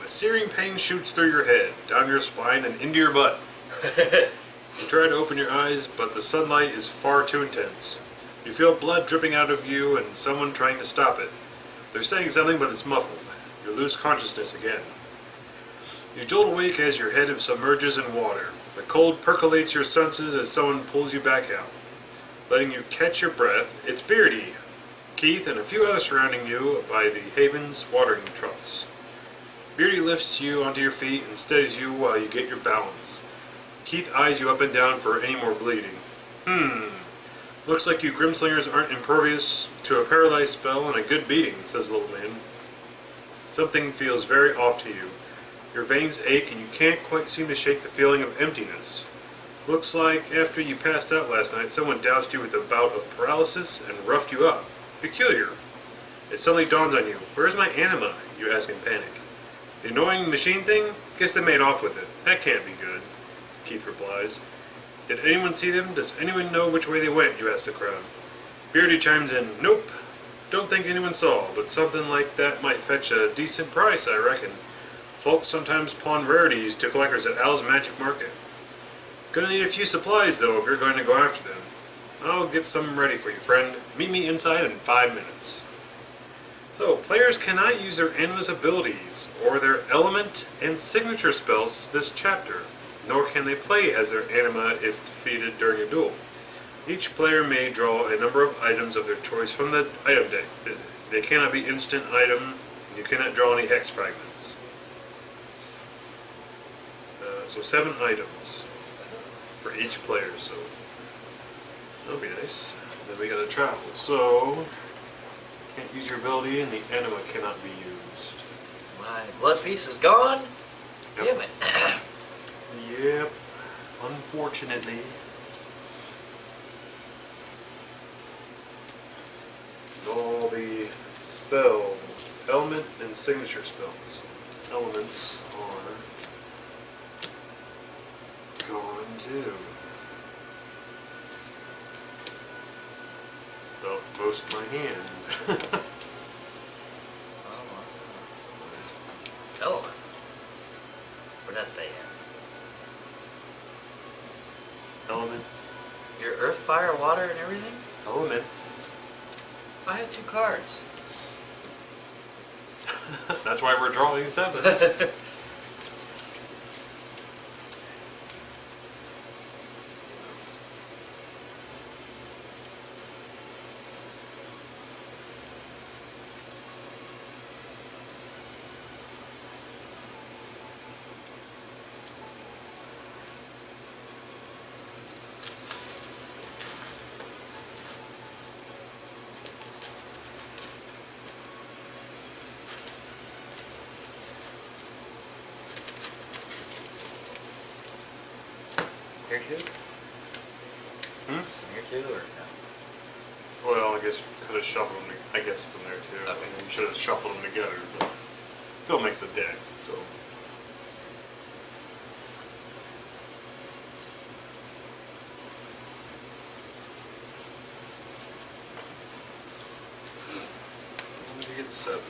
A searing pain shoots through your head, down your spine, and into your butt. You try to open your eyes, but the sunlight is far too intense. You feel blood dripping out of you and someone trying to stop it. They're saying something, but it's muffled. You lose consciousness again. You jolt awake as your head submerges in water. The cold percolates your senses as someone pulls you back out. Letting you catch your breath, it's Beardy, Keith, and a few others surrounding you by the Haven's watering troughs. Beardy lifts you onto your feet and steadies you while you get your balance. Keith eyes you up and down for any more bleeding. Looks like you Grimslingers aren't impervious to a paralyzed spell and a good beating, says the little man. Something feels very off to you. Your veins ache and you can't quite seem to shake the feeling of emptiness. Looks like after you passed out last night, someone doused you with a bout of paralysis and roughed you up. Peculiar. It suddenly dawns on you. Where's my anima? You ask in panic. The annoying machine thing? Guess they made off with it. That can't be good, Keith replies. Did anyone see them? Does anyone know which way they went? You ask the crowd. Beardy chimes in, Nope. Don't think anyone saw, but something like that might fetch a decent price, I reckon. Folks sometimes pawn rarities to collectors at Al's Magic Market. Gonna need a few supplies, though, if you're going to go after them. I'll get some ready for you, friend. Meet me inside in 5 minutes. So, players cannot use their animus abilities, or their element and signature spells this chapter, nor can they play as their anima if defeated during a duel. Each player may draw a number of items of their choice from the item deck. They cannot be instant item, and you cannot draw any hex fragments. So 7 items for each player, so that'll be nice. Then we gotta travel, so can't use your ability and the anima cannot be used. My blood piece is gone? Yep. Damn it. Yep, unfortunately. All the spell, element, and signature spells. Elements are gone too. It's about most of my hand. Element. What'd that say? Elements. Your earth, fire, water, and everything? Elements. I have 2 cards. That's why we're drawing 7. Here too? Here too, or no? Well, I guess you could have shuffled them, I guess, from there too. Okay. And then you should have shuffled them together, but still makes a deck, so. You get 7.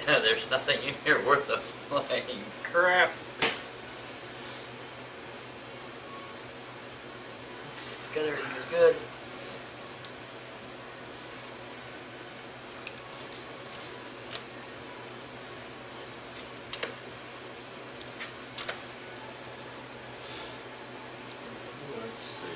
There's nothing in here worth of flying crap. Good, everything is good. Let's see.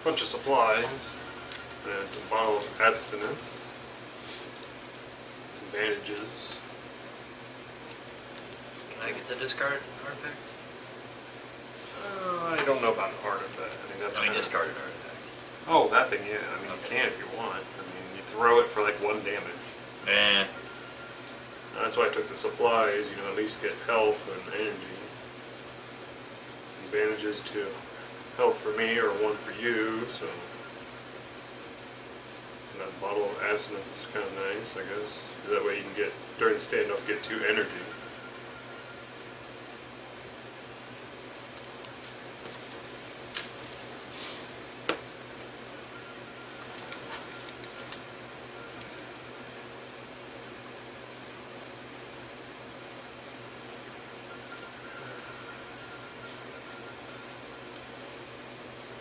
bunch of supplies. And a bottle of absinthe. Some bandages. Can I get the discarded artifact? I don't know about an artifact. I think that's Discarded artifact. Oh, that thing, yeah. I mean, you can if you want. I mean, you throw it for like 1 damage. Eh. That's why I took the supplies, you know, at least get health and energy. And bandages to health for me or 1 for you, so. And that bottle of absinthe is kind of nice, I guess. That way you can get, during the standoff, get 2 energy.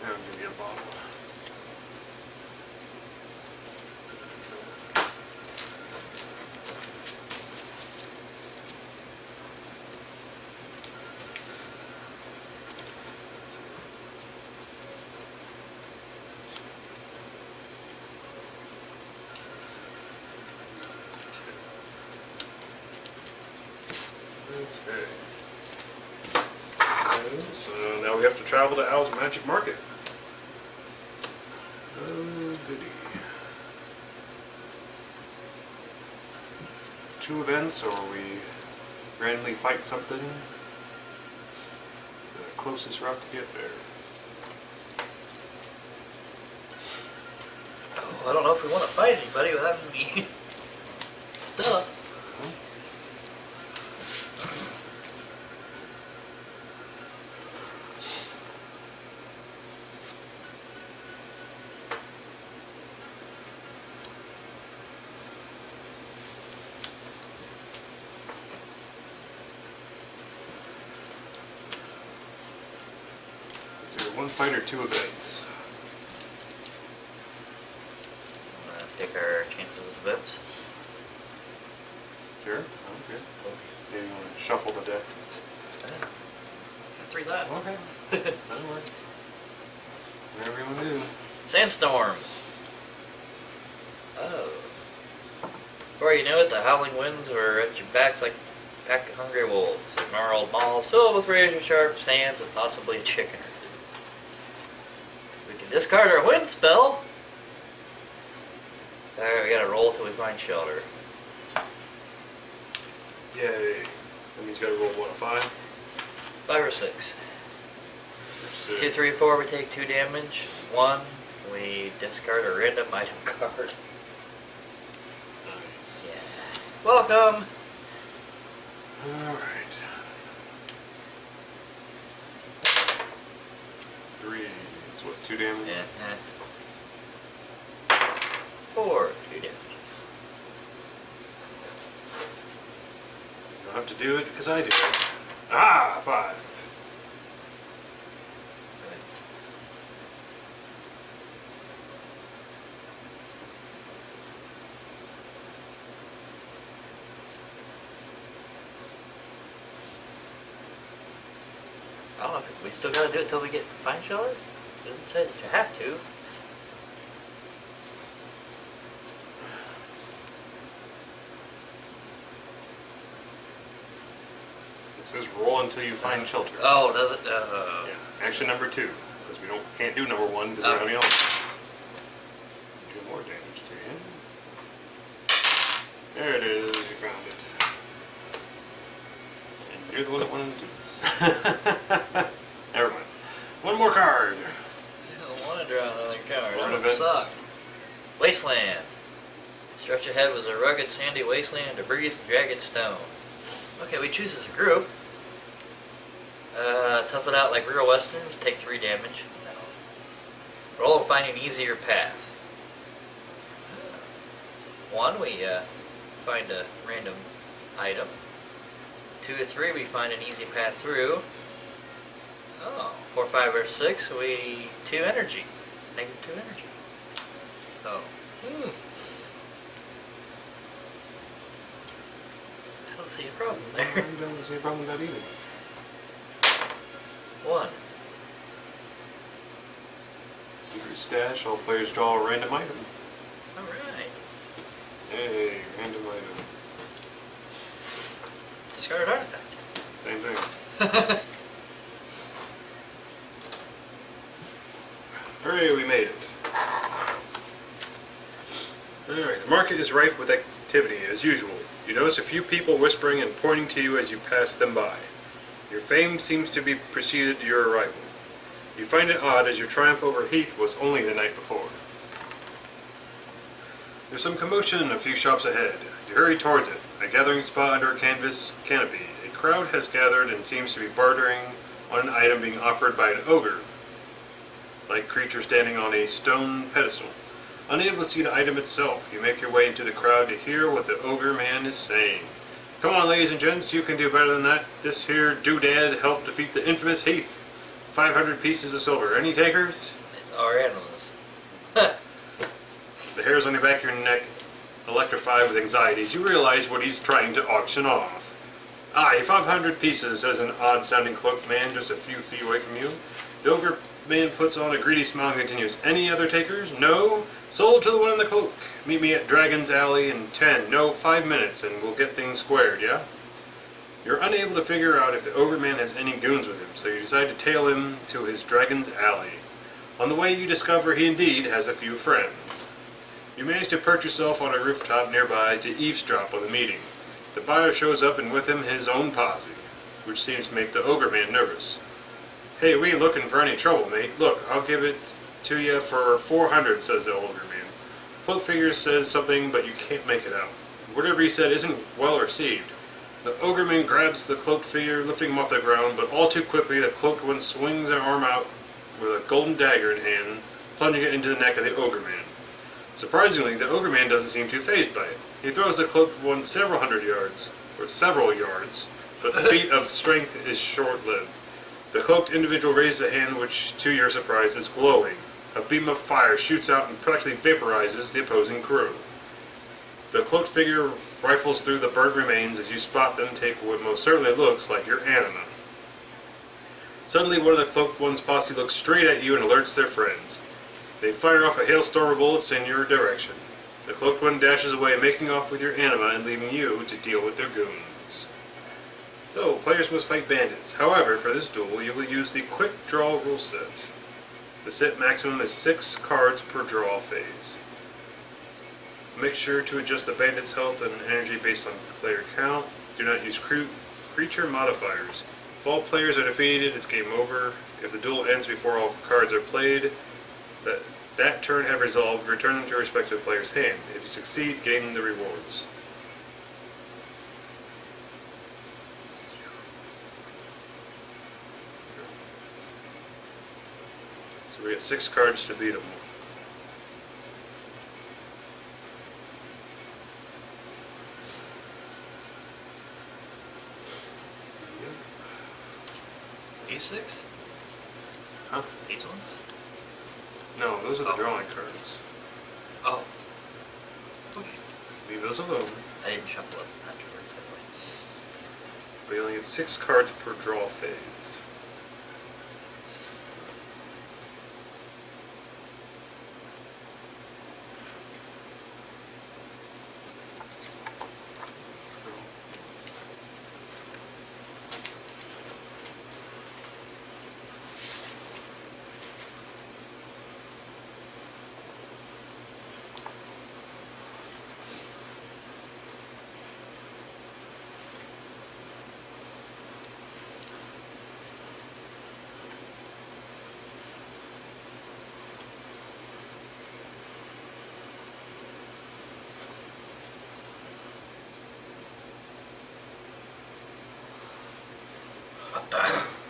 Now I'll give you a bottle. Okay. So now we have to travel to Al's Magic Market. Oh, goody. 2 events, or we randomly fight something. It's the closest route to get there. Oh, I don't know if we want to fight anybody without me. Stuff. It's either 1 fight or 2 events. Take our chances with events. Sure? Okay. Maybe you want to shuffle the deck. 3 left. Okay. That'll work. Whatever you want to do. Sandstorm. Oh. Before you know it, the howling winds are at your backs like a pack of hungry wolves. Gnarled malls filled with razor-sharp sands and possibly a chicken or 2. We can discard our wind spell. Alright, we gotta roll till we find shelter. Yay. That means you gotta roll what, a 5? 5 or 6. Or 6. 2, 3, 4, we take 2 damage. 1, we discard a random item card. Nice. Yeah. Welcome! Alright. 3. That's what, 2 damage? Yeah. 4, 2 damage. You don't have to do it because I did it. Ah, 5. I don't know if we still gotta do it till we get find shelter? It doesn't say that you have to. It says roll until you find shelter. Oh, does it? Yeah. Action number 2, because we can't do number 1 because we don't have any elements. 2 more damage to you. There it is. You found it. And you're the one that wanted to do this. Never mind. 1 more card. I don't want to draw another card. One That would event. suck. Wasteland. Stretch ahead was a rugged, sandy wasteland, debris, and jagged stone. Okay, we choose as a group. Tough it out like real westerns, take 3 damage. No. Roll and find an easier path. 1, we find a random item. 2 or 3, we find an easy path through. Oh, 4, 5, or 6, we 2 energy. Negative 2 energy. Oh. I don't see a problem there. I don't see a problem with that either. 1. So Secret stash. All players draw a random item. Alright. Hey, random item. Discarded artifact. Same thing. Hooray, we made it. Alright, the market is rife with activity, as usual. You notice a few people whispering and pointing to you as you pass them by. Your fame seems to be preceded your arrival. You find it odd as your triumph over Heath was only the night before. There's some commotion in a few shops ahead. You hurry towards it, a gathering spot under a canvas canopy. A crowd has gathered and seems to be bartering on an item being offered by an ogre, like creature standing on a stone pedestal. Unable to see the item itself, you make your way into the crowd to hear what the ogre man is saying. Come on, ladies and gents, you can do better than that. This here doodad helped defeat the infamous Heath. 500 pieces of silver. Any takers? It's our animals. The hairs on the back of your neck electrify with anxiety as you realize what he's trying to auction off. Aye, 500 pieces, says an odd-sounding cloaked man just a few feet away from you. The ogre man puts on a greedy smile and continues. Any other takers? No? Sold to the one in the cloak. Meet me at Dragon's Alley in 10, no, 5 minutes, and we'll get things squared, yeah? You're unable to figure out if the ogre man has any goons with him, so you decide to tail him to his Dragon's Alley. On the way you discover he indeed has a few friends. You manage to perch yourself on a rooftop nearby to eavesdrop on the meeting. The buyer shows up and with him his own posse, which seems to make the ogre man nervous. Hey, we ain't looking for any trouble, mate. Look, I'll give it to you for 400, says the ogre man. Cloak figure says something, but you can't make it out. Whatever he said isn't well received. The ogre man grabs the cloaked figure, lifting him off the ground, but all too quickly the cloaked one swings an arm out with a golden dagger in hand, plunging it into the neck of the ogre man. Surprisingly, the ogre man doesn't seem too fazed by it. He throws the cloaked one several yards, but the feat of strength is short-lived. The cloaked individual raises a hand which, to your surprise, is glowing. A beam of fire shoots out and practically vaporizes the opposing crew. The cloaked figure rifles through the burnt remains as you spot them take what most certainly looks like your anima. Suddenly, one of the cloaked one's posse looks straight at you and alerts their friends. They fire off a hailstorm of bullets in your direction. The cloaked one dashes away, making off with your anima and leaving you to deal with their goons. So, players must fight bandits. However, for this duel, you will use the Quick Draw rule set. The set maximum is 6 cards per draw phase. Make sure to adjust the bandit's health and energy based on player count. Do not use creature modifiers. If all players are defeated, it's game over. If the duel ends before all cards are played, that turn have resolved, return them to your respective player's hand. If you succeed, gain the rewards. So we got 6 cards to beat them. E6? Huh? These ones? No, those are the drawing cards. Oh. Okay. Leave those alone. I didn't shuffle up. Not sure where it's that way. But you only get 6 cards per draw phase.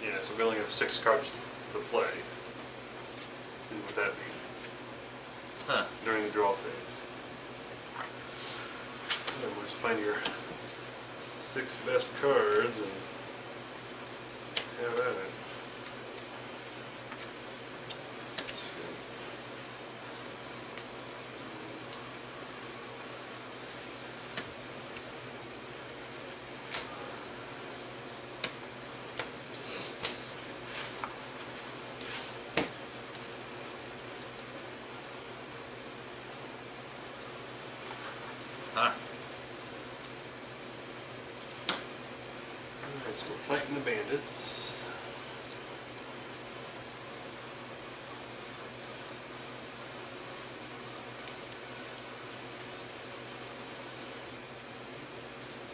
Yeah, so we only have 6 cards to play. Is what that means. Huh. During the draw phase. And then just find your 6 best cards and have at it. So we're fighting the bandits.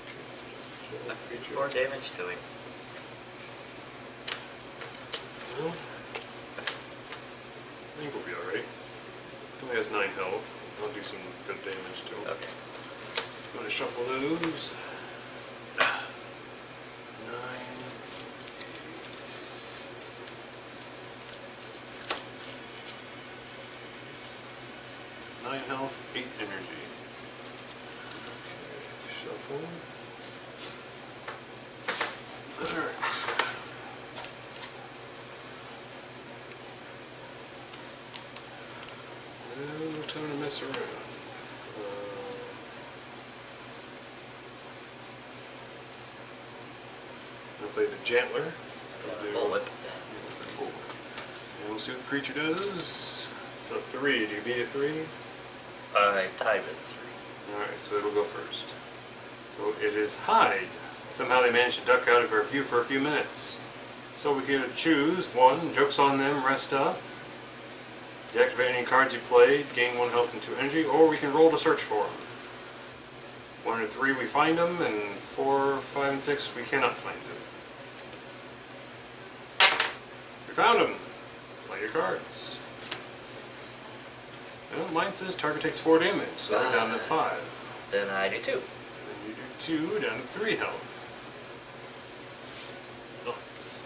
Okay, so 4 damage to him. Well, I think we'll be alright. Only has 9 health. I'll do some good damage to him. Okay. I'm gonna shuffle those. 9 health, 8 energy. Okay, shuffle. Alright. No time to mess around. I'll play the Jantler. Bullet. And we'll see what the creature does. So 3, do you beat a 3? I tied with 3. Alright, so it'll go first. So it is hide. Somehow they managed to duck out of our view for a few minutes. So we can choose 1, jokes on them, rest up. Deactivate any cards you played, gain 1 health and 2 energy, or we can roll to search for them. 1 and 3 we find them, and 4, 5, and 6 we cannot find them. We found them! Play your cards. Well, mine says target takes 4 damage, so we're down to 5. Then I do 2. And then you do 2, down to 3 health. Nice.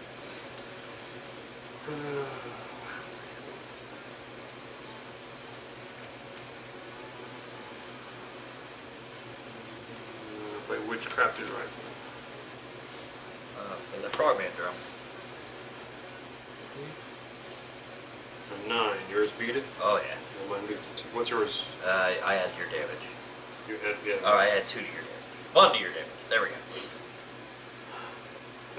Play Witchcrafted Rifle. For the Frogman drum. A 9. Yours beat it? Oh yeah. Well, mine beats it too. What's yours? I had your damage. You had, yeah. Oh, I had 2 to your damage. 1 to your damage. There we go.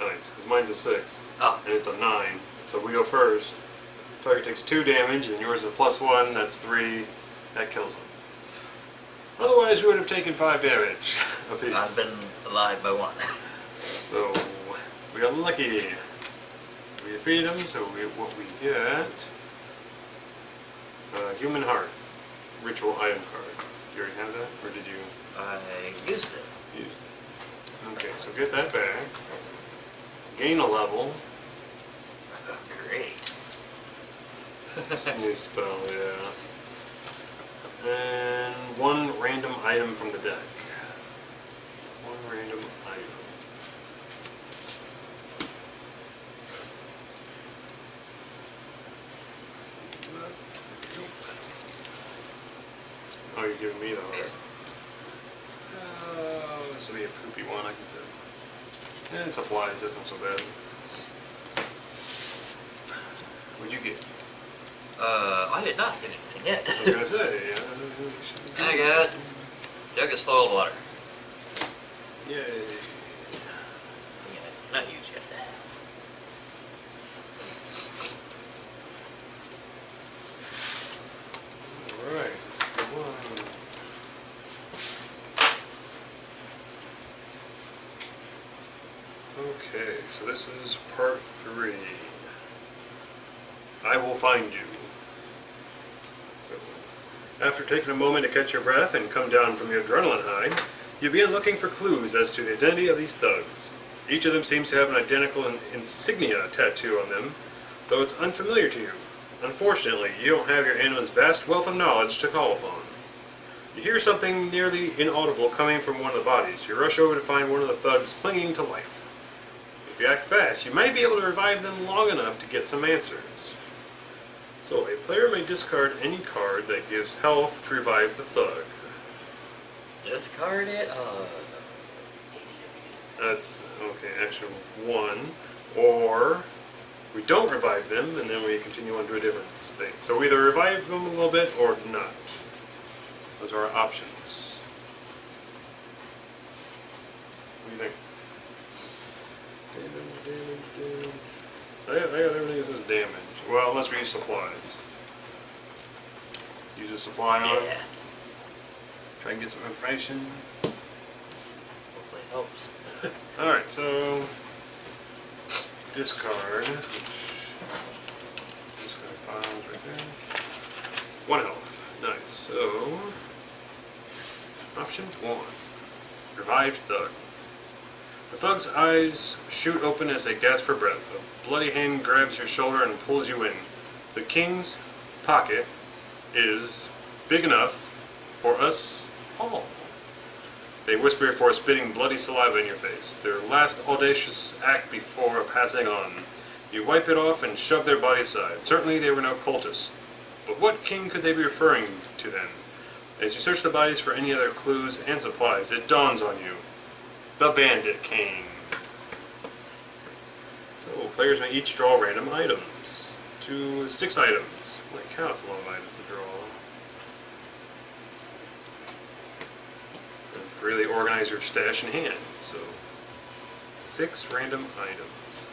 Nice, because mine's a 6. Oh. And it's a 9. So we go first. Target takes 2 damage, and yours is a +1. That's 3. That kills him. Otherwise, we would have taken 5 damage apiece. I've been alive by 1. So we got lucky. We defeated him, so what we get? Human Heart. Ritual item card. Do you already have that? Or did you? I used it. Used it. Okay, so get that back. Gain a level. Great. It's a new spell, yeah. And 1 random item from the deck. 1 random item. Oh, you're giving me the heart. Oh, this will be a poopy one, I can tell. And it supplies, that's not so bad. What'd you get? I did not get anything yet. I was gonna say, yeah. I got jug of soiled water. Yay. Yeah, not used yet. Alright, come on. Okay, so this is part 3. I will find you. So, after taking a moment to catch your breath and come down from your adrenaline high, you begin looking for clues as to the identity of these thugs. Each of them seems to have an identical insignia tattoo on them, though it's unfamiliar to you. Unfortunately, you don't have your anima's vast wealth of knowledge to call upon. You hear something nearly inaudible coming from one of the bodies. You rush over to find one of the thugs clinging to life. If you act fast, you might be able to revive them long enough to get some answers. So, a player may discard any card that gives health to revive the thug. Discard it? That's, okay, action 1. Or, we don't revive them, and then we continue on to a different thing. So we either revive them a little bit, or not. Those are our options. What do you think? Damage. I got everything that says damage. Well, unless we use supplies. Use a supply on it. Yeah. Try and get some information. Hopefully it helps. Alright, so discard. Discard piles right there. 1 health. Nice. So, option 1. Revived Thug. The thug's eyes shoot open as they gasp for breath. A bloody hand grabs your shoulder and pulls you in. The king's pocket is big enough for us all. They whisper before spitting bloody saliva in your face. Their last audacious act before passing on. You wipe it off and shove their body aside. Certainly they were no cultists. But what king could they be referring to then? As you search the bodies for any other clues and supplies, it dawns on you. The Bandit King. So, players may each draw random items. 6 items. Holy cow, that's a lot of items to draw. And freely organize your stash in hand. So, 6 random items.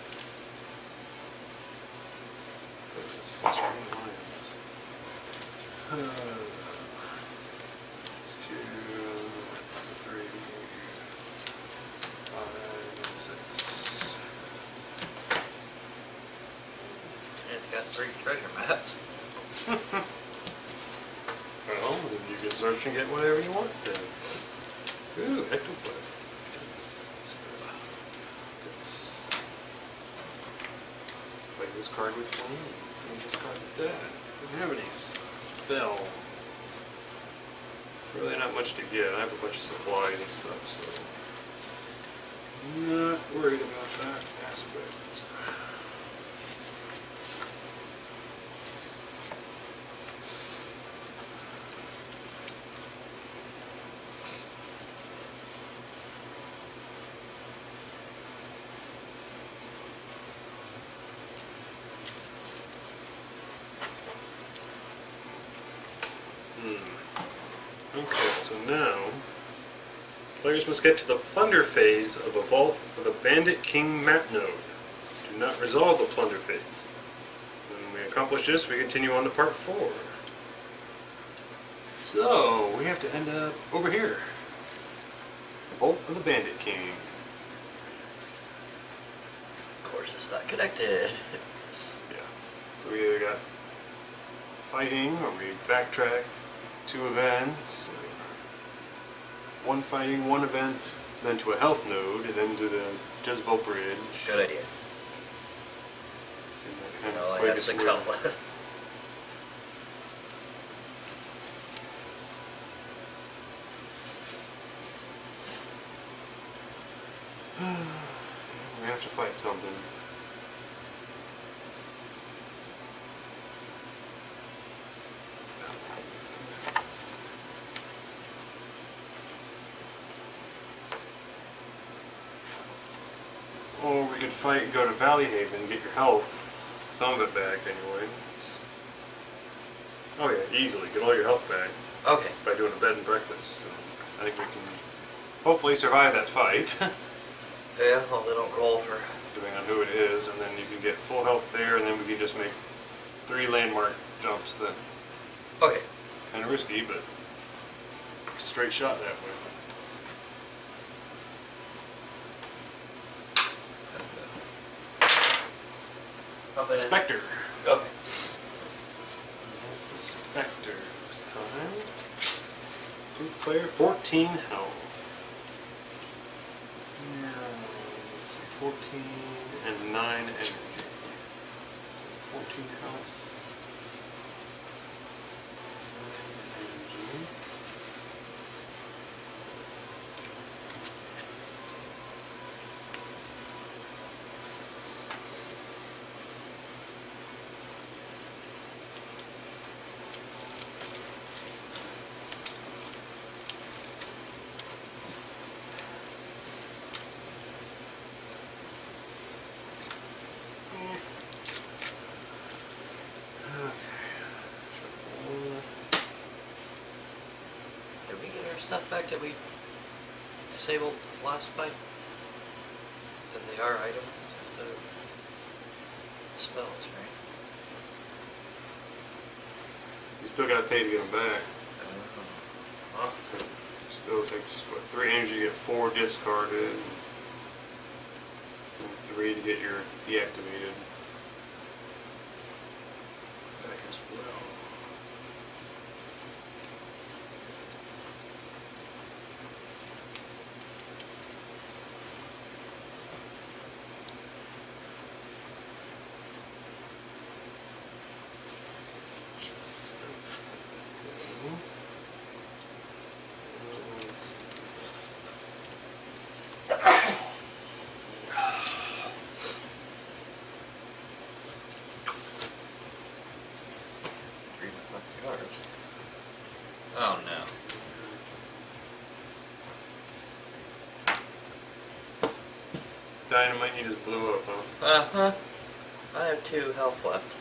6 random items. 2, 3, 5, 6. It's got 3 treasure maps. Well, then you can search and get whatever you want then. Ooh, ectoplasm. Play this card with one, and this card with that. Don't have any spells. Really not much to get. I have a bunch of supplies and stuff, so I'm not worried about that aspect. Okay, so now players must get to the plunder phase of the Vault of the Bandit King map node. Do not resolve the plunder phase. When we accomplish this, we continue on to part 4. So, we have to end up over here. Vault of the Bandit King. Of course, it's not connected. Yeah. So we either got fighting, or we backtrack 2 events. 1 fighting, 1 event, then to a health node, and then to the Jezebel Bridge. Good idea. See, that kind Well, of I have to come left. We have to fight something. Or we could fight and go to Valley Haven and get your health, some of it back anyway. Oh yeah, easily, get all your health back Okay. by doing a bed and breakfast. So I think we can hopefully survive that fight, Yeah, well, they don't roll for... depending on who it is, and then you can get full health there, and then we can just make 3 landmark jumps then. Okay. Kind of risky, but straight shot that way. Spectre. Okay. Spectre this time. 2-player, 14 health. Let's see, 14 and 9 energy. So 14 health. 9 energy. Did we get our stuff back that we disabled last fight? That they are items instead of spells, right? You still gotta pay to get them back. Well, Still takes, what, 3 energy to get 4 discarded. And 3 to get your deactivated back as well. Oh no. Dynamite, he just blew up, huh? Uh-huh. I have 2 health left.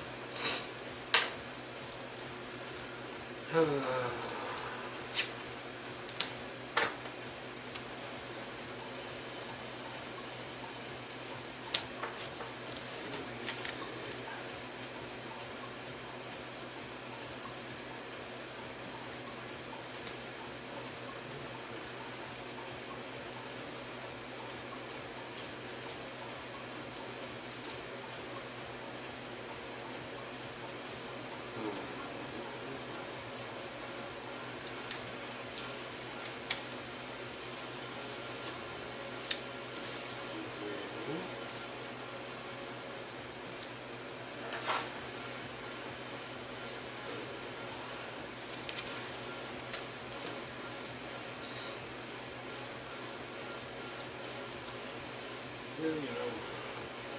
Well, you know,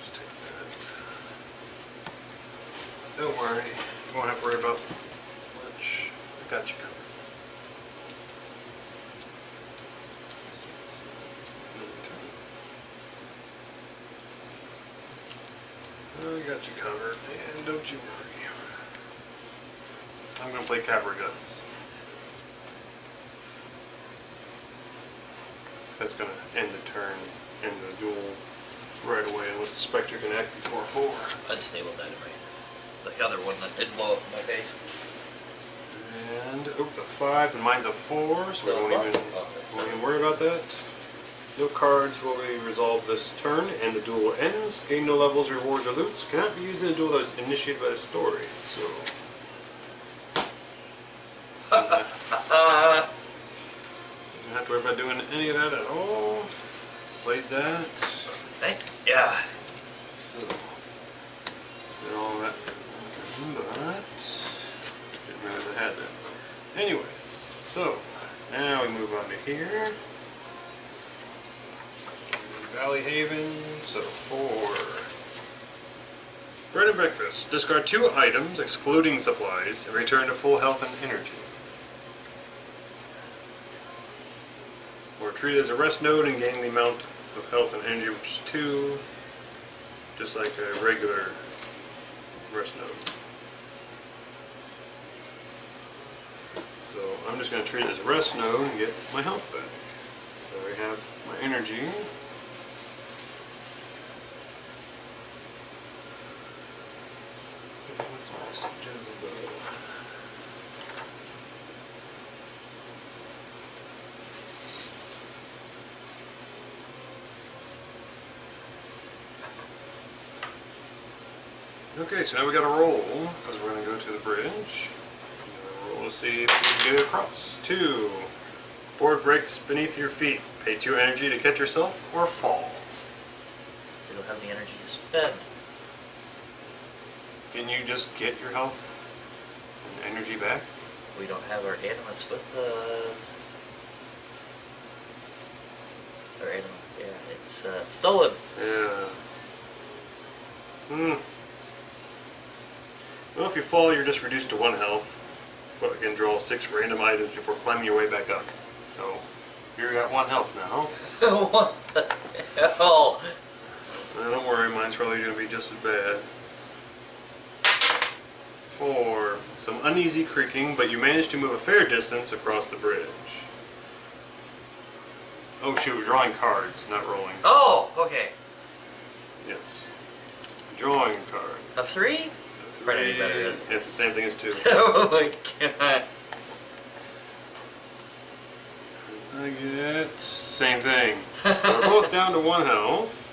just take that. Don't worry, you won't have to worry about much. I got you covered. I got you covered, and don't you worry. I'm gonna play Cavalry Guns. That's gonna end the turn in the duel right away unless the Spectre can act before 4. Unstable dynamite. The other one that did blow up in my face. And, oops, a 5, and mine's a 4, so we won't even worry about that. No cards will be resolved this turn, and the duel ends. Gain no levels, rewards, or loots. Cannot be used in a duel that was initiated by the story, so... So you don't have to worry about doing any of that at all. Played that. Hey, yeah. So, did all that. But, didn't realize I had that. Anyways, so, now we move on to here. Valley Haven, so 4. Bread and breakfast. Discard 2 items, excluding supplies, and return to full health and energy. Or treat it as a rest node and gain the amount of health and energy, which is 2, just like a regular rest node. So I'm just going to treat it as a rest node and get my health back. So I have my energy. Okay, so now we got to roll, because we're going to go to the bridge. Roll to see if we can get it across. 2. Board breaks beneath your feet. Pay 2 energy to catch yourself or fall. We don't have the energy to spend. Can you just get your health and energy back? We don't have our animus with us. Our animus, yeah, it's stolen. Yeah. Well, if you fall, you're just reduced to 1 health, but you can draw 6 random items before climbing your way back up. So, you're at 1 health now. What the hell? Don't worry, mine's probably going to be just as bad. 4. Some uneasy creaking, but you managed to move a fair distance across the bridge. Oh shoot, we're drawing cards, not rolling. Oh, okay. Yes. Drawing a card. A 3? A 3. Probably better. It's the same thing as 2. Oh my god. I get... same thing. So we're both down to 1 health.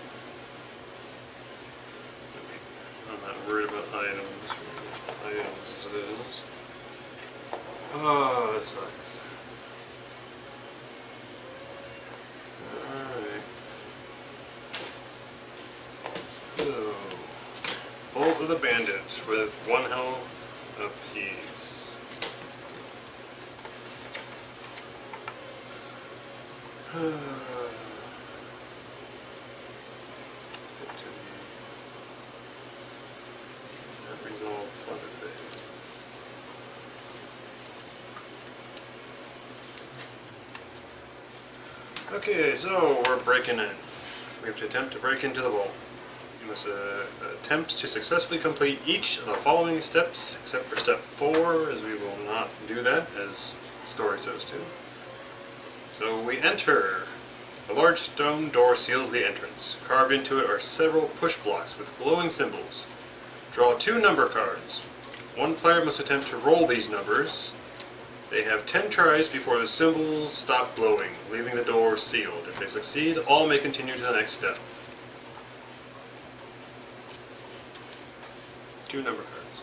worried about items. Items as it is. Oh, this sucks. Alright. So, Bolt of the Bandit with 1 health apiece. That resolved Plunder phase. Okay, so we're breaking in. We have to attempt to break into the vault. You must attempt to successfully complete each of the following steps, except for step 4, as we will not do that, as the story says to. So we enter. A large stone door seals the entrance. Carved into it are several push blocks with glowing symbols. Draw 2 number cards. One player must attempt to roll these numbers. They have 10 tries before the symbols stop glowing, leaving the door sealed. If they succeed, all may continue to the next step. 2 number cards.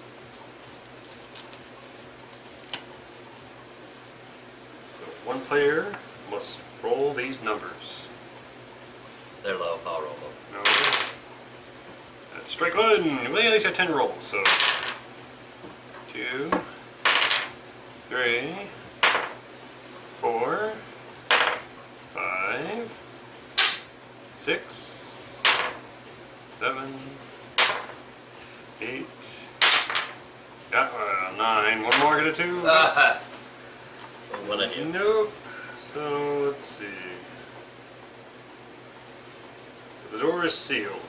So one player must roll these numbers. They're low, I'll roll them. No. That's strike 1! Well, at least have 10 rolls, so 2, 3, 4, 5, 6, 7, 8, got 9. One more, get a 2. What I do? Nope. So let's see. So the door is sealed.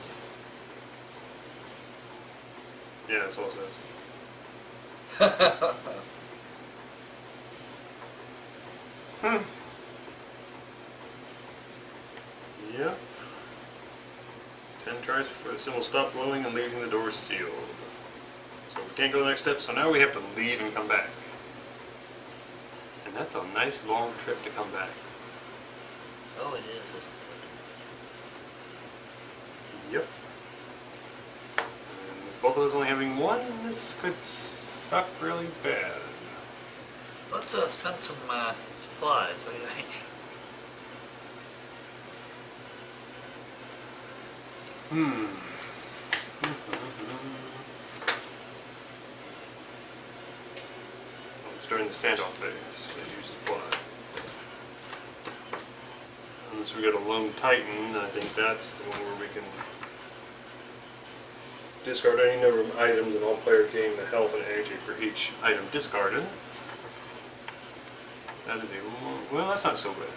Yeah, that's all it says. Yep. 10 tries before the symbol stops glowing and leaving the door sealed. So we can't go to the next step, so now we have to leave and come back. And that's a nice long trip to come back. Oh, it is, isn't it? Yep. And with both of us only having 1, this could suck really bad. Let's spend some supplies. What do you think? It's during the standoff phase. They use supplies. Unless we get a lone titan, I think that's the one where we can discard any number of items and all players gain the health and energy for each item discarded. That is a well, that's not so bad.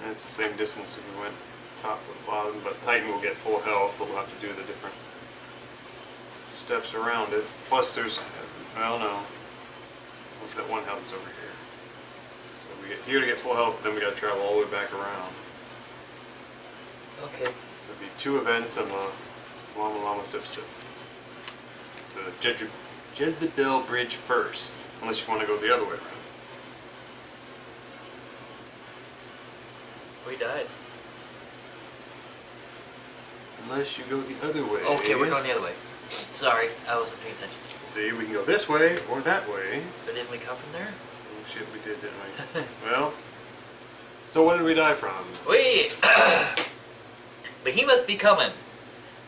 And it's the same distance if we went top with bottom, but Titan will get full health, but we'll have to do the different steps around it. Plus there's, well no, that 1 health is over here. So we get here to get full health, then we got to travel all the way back around. Okay. So it'd be 2 events and the Llama Llama Sip Sip. The Jezebel Bridge first, unless you want to go the other way around. We died. Unless you go the other way. Okay, we're going the other way. Sorry, I wasn't paying attention. See, we can go this way or that way. But didn't we come from there? Oh shit, we did, didn't we? Well, so what did we die from? We Behemoth be coming.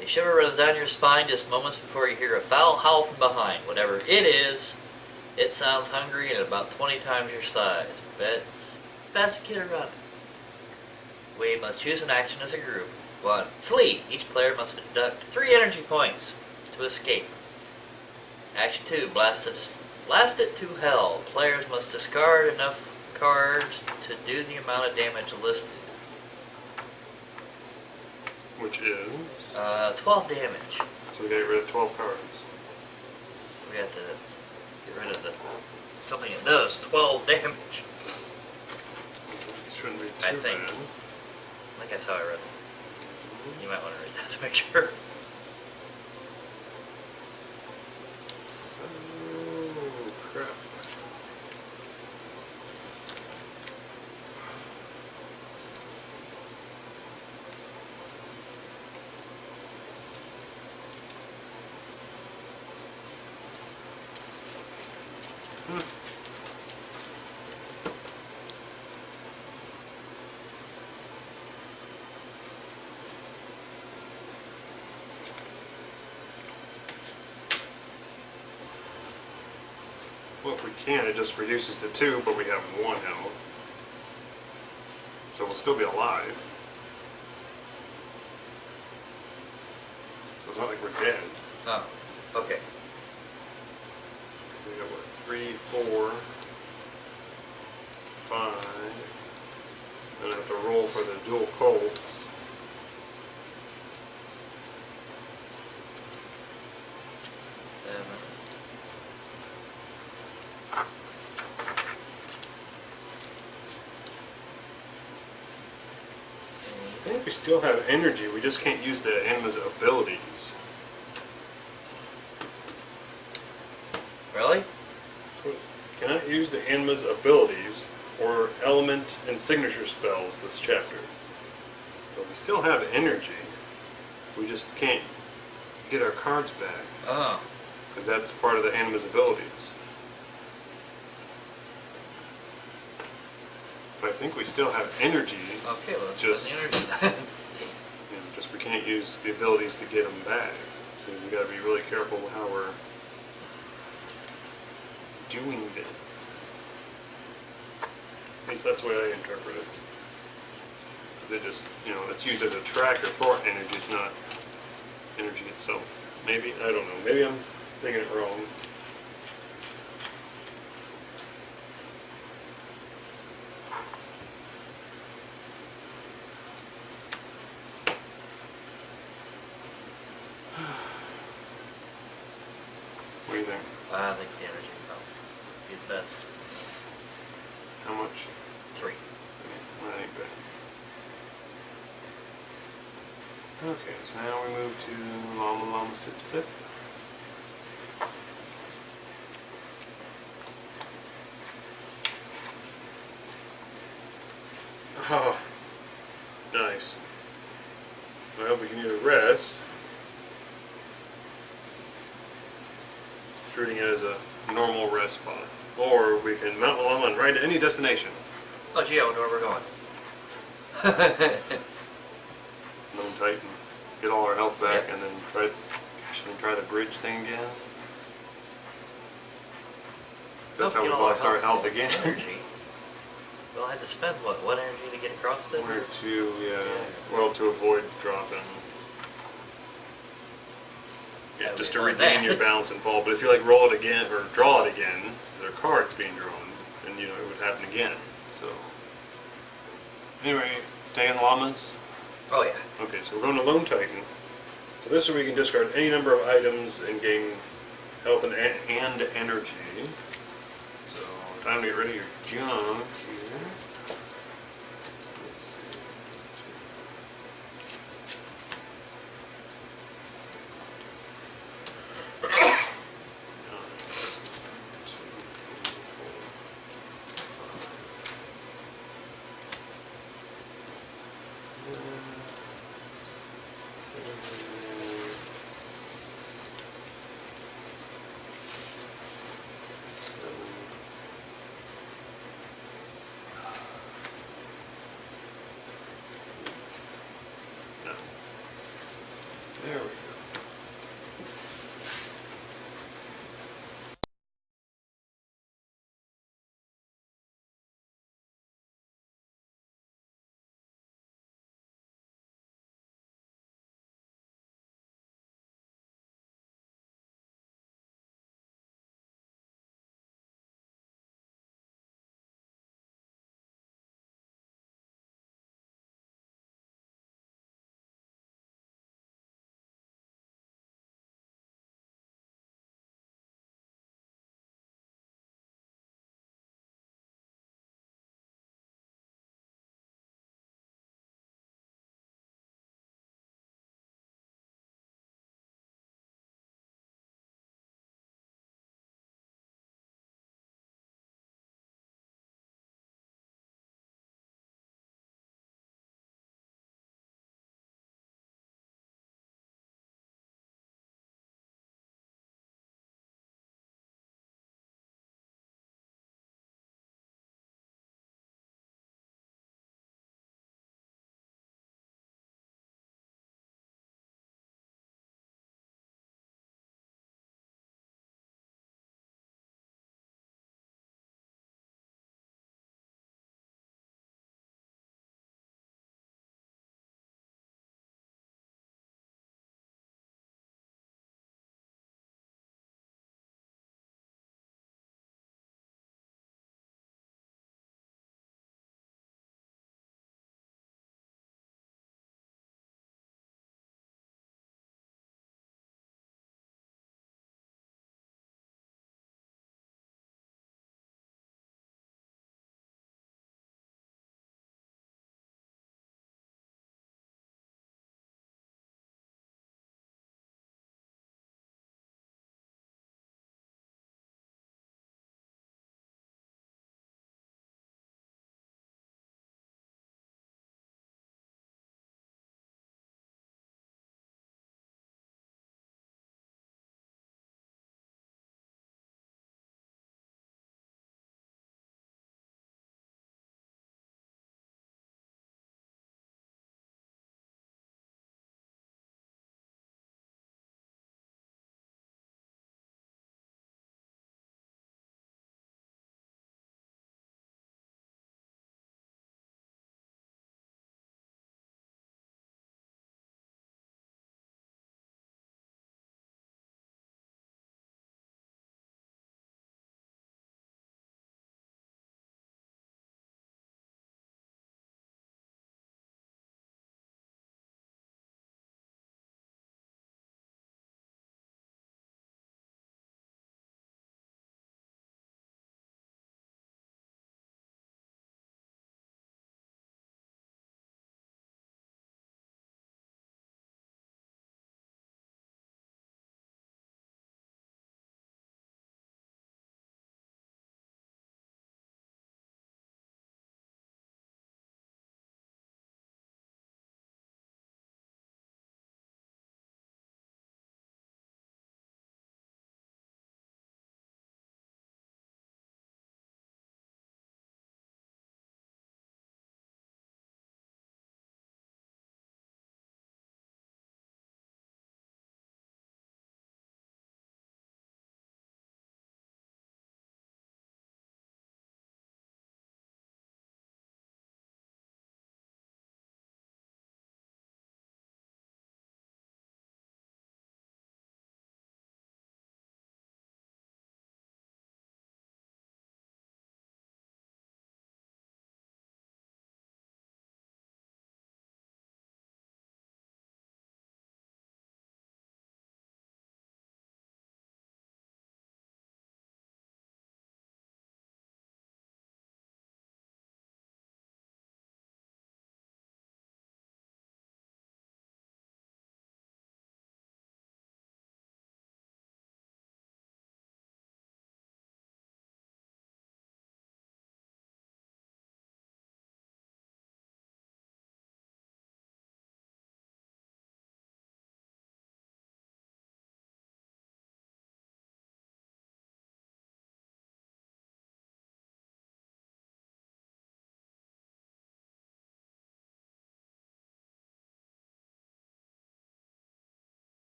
A shiver runs down your spine just moments before you hear a foul howl from behind. Whatever it is, it sounds hungry and about 20 times your size. Bet best get around it. We must choose an action as a group. 1. Flee. Each player must deduct 3 energy points to escape. Action 2. Blast it to hell. Players must discard enough cards to do the amount of damage listed. Which is? 12 damage. So we got rid of 12 cards. We have to get rid of something that does 12 damage. It shouldn't be too I think. bad. I think that's how I read it. You might want to read that to make sure. Oh, crap. if we can, it just reduces to 2, but we have 1 health. So we'll still be alive. So it's not like we're dead. Oh, okay. So we got what, 3, 4, 5. Then I have to roll for the dual colts. I think we still have energy, we just can't use the anima's abilities. Really? Cannot use the anima's abilities or element and signature spells this chapter. So we still have energy, we just can't get our cards back. Oh. Because that's part of the anima's abilities. So I think we still have energy. Okay, well, let's Just- put the energy then. Just we can't use the abilities to get them back. So we got to be really careful how we're doing this. At least that's the way I interpret it. Because it just, it's used as a tracker for energy. It's not energy itself. Maybe, I don't know. Maybe I'm thinking it wrong. What do you think? I think the energy will be the best. How much? 3. I think that. Okay, so now we move to Llama Llama Sip Sip. Oh, nice. I hope we can either rest, treating it as a normal rest spot, or we can mount a llama and ride to any destination. Oh gee, I wonder where we're going. Lone Titan, get all our health back, Yep. and then try the bridge thing again. That's how we Get all our lost our health and again. Energy. We'll have to spend what energy to get across this? Where to, well, to avoid dropping. Yeah, Yeah, just we to learned regain that. your balance and fall. But if you like roll it again or draw it again, because there are cards being drawn, then it would happen again. So anyway, taking the llamas. Oh yeah. Okay, so we're going to Lone Titan. So this is where we can discard any number of items and gain health and energy. So time to get rid of your junk. You